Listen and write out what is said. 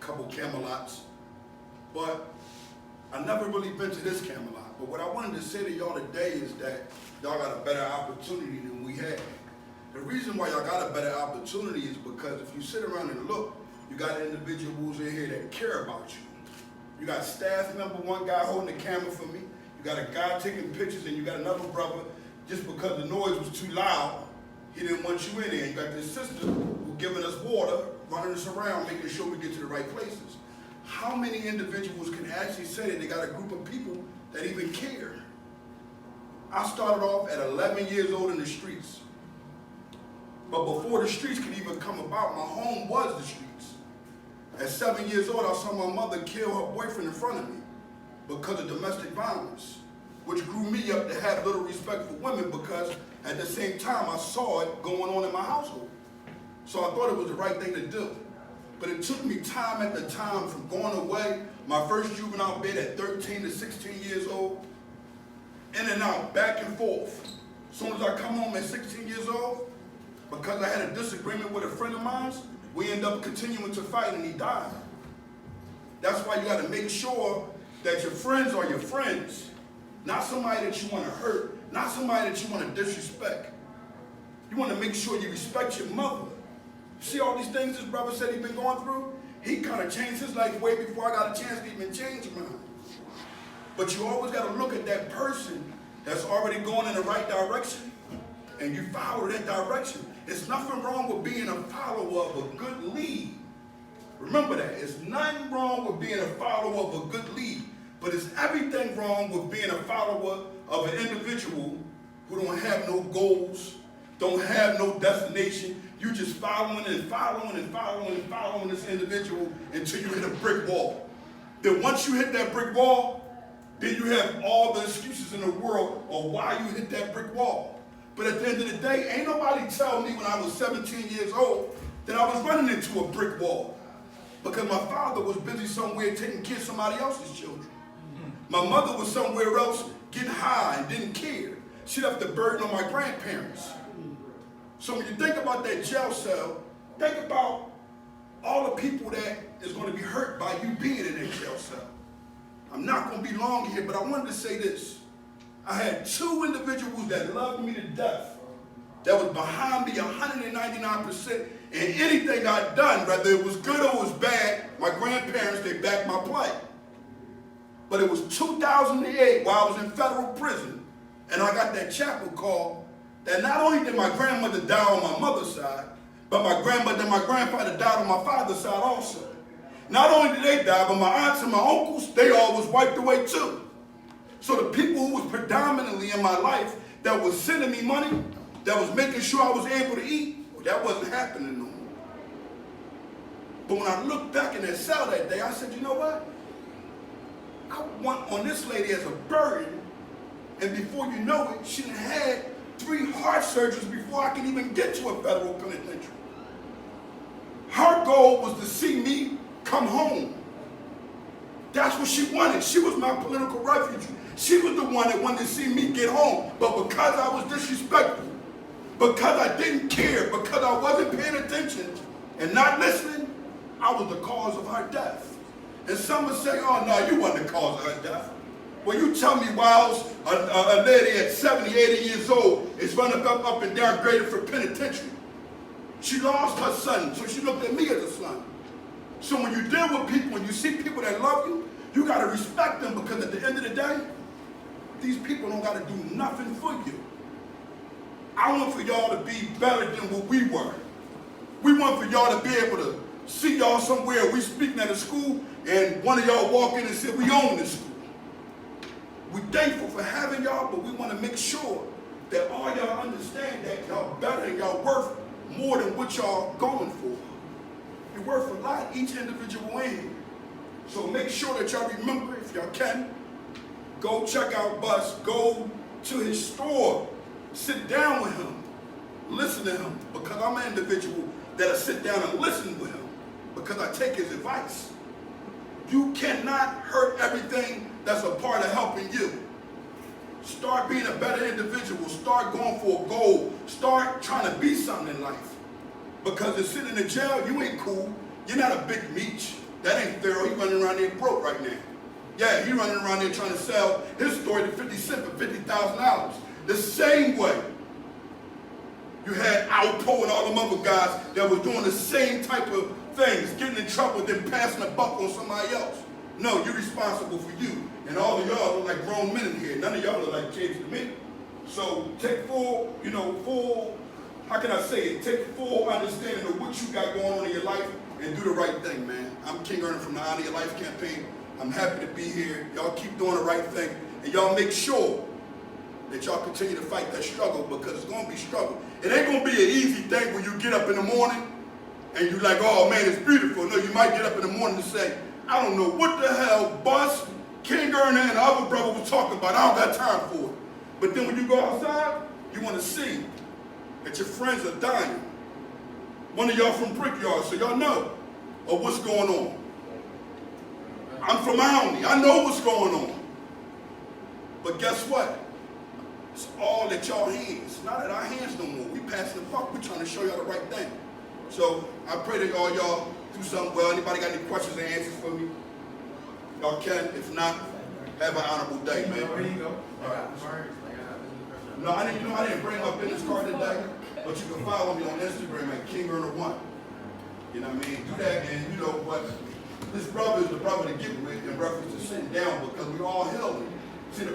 couple Camelots, but I never really been to this Camelot. But what I wanted to say to y'all today is that y'all got a better opportunity than we had. The reason why y'all got a better opportunity is because if you sit around and look, you got individuals in here that care about you. You got staff member, one guy holding the camera for me. You got a guy taking pictures, and you got another brother, just because the noise was too loud, he didn't want you in there. You got this sister who giving us water, running us around, making sure we get to the right places. How many individuals can actually say that they got a group of people that even care? I started off at 11 years old in the streets. But before the streets could even come about, my home was the streets. At 7 years old, I saw my mother kill her boyfriend in front of me because of domestic violence, which grew me up to have little respect for women because at the same time I saw it going on in my household. So I thought it was the right thing to do. But it took me time at the time from going away, my first juvenile bid at 13 to 16 years old, in and out, back and forth. As soon as I come home at 16 years old, because I had a disagreement with a friend of mine, we end up continuing to fight and he died. That's why you got to make sure that your friends are your friends, not somebody that you want to hurt, not somebody that you want to disrespect. You want to make sure you respect your mother. See all these things this brother said he's been going through? He kind of changed his life way before I got a chance to even change mine. But you always got to look at that person that's already going in the right direction, and you follow that direction. There's nothing wrong with being a follower of a good lead. Remember that. There's nothing wrong with being a follower of a good lead, but it's everything wrong with being a follower of an individual who don't have no goals, don't have no destination. You just following and following and following and following this individual until you hit a brick wall. Then once you hit that brick wall, then you have all the excuses in the world of why you hit that brick wall. But at the end of the day, ain't nobody tell me when I was 17 years old that I was running into a brick wall because my father was busy somewhere taking care of somebody else's children. My mother was somewhere else getting high and didn't care. She left the burden on my grandparents. So when you think about that jail cell, think about all the people that is going to be hurt by you being in that jail cell. I'm not going to be long here, but I wanted to say this. I had two individuals that loved me to death, that was behind me 199%, and anything I'd done, whether it was good or it was bad, my grandparents, they backed my play. But it was 2008 while I was in federal prison, and I got that chapel call that not only did my grandmother die on my mother's side, but my grandmother and my grandfather died on my father's side also. Not only did they die, but my aunts and my uncles, they all was wiped away too. So the people who was predominantly in my life that was sending me money, that was making sure I was able to eat, well, that wasn't happening no more. But when I looked back in that cell that day, I said, you know what? I went on this lady as a burden, and before you know it, she had 3 heart surgeries before I could even get to a federal penitentiary. Her goal was to see me come home. That's what she wanted. She was my political refugee. She was the one that wanted to see me get home. But because I was disrespectful, because I didn't care, because I wasn't paying attention and not listening, I was the cause of her death. And some would say, oh no, you weren't the cause of her death. Well, you tell me while a lady at 70, 80 years old is running up and down graded for penitentiary. She lost her son, so she looked at me as a son. So when you deal with people, when you see people that love you, you got to respect them because at the end of the day, these people don't got to do nothing for you. I want for y'all to be better than what we were. We want for y'all to be able to see y'all somewhere. We speaking at a school and one of y'all walk in and say, we own this school. We're thankful for having y'all, but we want to make sure that all y'all understand that y'all better and y'all worth more than what y'all going for. You're worth a lot, each individual in here. So make sure that y'all remember, if y'all can, go check out Bus, go to his store, sit down with him, listen to him, because I'm an individual that'll sit down and listen with him, because I take his advice. You cannot hurt everything that's a part of helping you. Start being a better individual. Start going for a goal. Start trying to be something in life. Because to sit in the jail, you ain't cool. You're not a big meech. That ain't around there broke right now. Yeah, he running around there trying to sell his story to 50 Cent for $50,000. The same way you had Alpo and all them other guys that was doing the same type of things, getting in trouble, then passing a buck on somebody else. No, you're responsible for you. And all of y'all look like grown men in here. None of y'all look like kids to me. So take full, how can I say it? Take full understanding of what you got going on in your life and do the right thing, man. I'm Kingearner from the Honor Your Life campaign. I'm happy to be here. Y'all keep doing the right thing. And y'all make sure that y'all continue to fight that struggle, because it's going to be struggle. It ain't going to be an easy thing when you get up in the morning and you're like, oh man, it's beautiful. No, you might get up in the morning and say, I don't know what the hell Bus, Kingearner, and the other brother was talking about. I don't got time for it. But then when you go outside, you want to see that your friends are dying. One of y'all from Brickyard, so y'all know of what's going on. I'm from Mountie. I know what's going on. But guess what? It's all at y'all hands. Not at our hands no more. We passing the buck. We trying to show y'all the right thing. So I pray that all y'all do something well. Anybody got any questions and answers for me? Y'all can. If not, have an honorable day, man. Where do you go? All right. No, I didn't bring my business card today, but you can follow me on Instagram at Kingearner1. You know what I mean? Do that, and you know what? This brother is the brother to get with in reference to sitting down, because we all healing. See, the